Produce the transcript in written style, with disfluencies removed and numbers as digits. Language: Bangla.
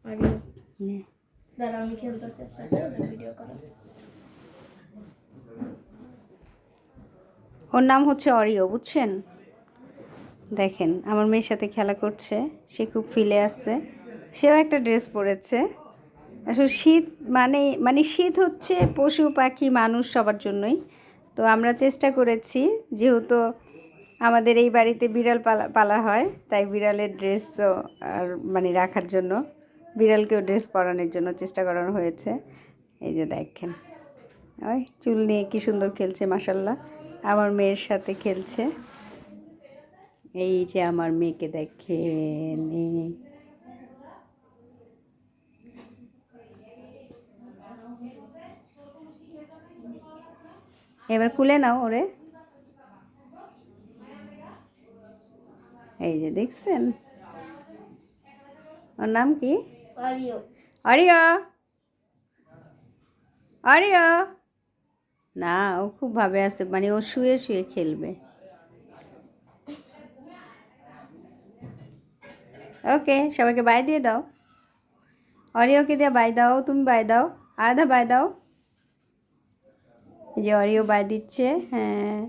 অরিও নে। দাঁড়া আমি খেলতেছি সাথে ভিডিও করো। ওর নাম হচ্ছে অরিও, বুঝছেন? দেখেন আমার মেয়ের সাথে খেলা করছে, সে খুব ফিলে আসছে। সেও একটা ড্রেস পরেছে। আসলে শীত মানে শীত হচ্ছে পশু পাখি মানুষ সবার জন্যই। তো আমরা চেষ্টা করেছি, যেহেতু আমাদের এই বাড়িতে বিড়াল পালা হয়, তাই বিড়ালের ড্রেস আর মানে রাখার জন্য বিড়ালকেও ড্রেস পরানোর জন্য চেষ্টা করানো হয়েছে। এই যে দেখেন, ওই চুল নিয়ে কি সুন্দর খেলছে মাশাল্লাহ। আমার মেয়ের সাথে খেলছে। এই যে আমার মেয়েকে দেখেন, এবার কুলে নাও ওরে। এই যে দেখছেন, ওর নাম কি? Oreo Oreo, Oreo. না, ও খুব ভাবে আছে, মানে ও শুয়ে শুয়ে খেলবে। ওকে, সবাইকে বাই দিয়ে দাও। অরিওকে দিয়ে বাই দাও, তুমি বাই দাও, আলাদা বাই দাও। এই যে অরিও বাই দিচ্ছে, হ্যাঁ।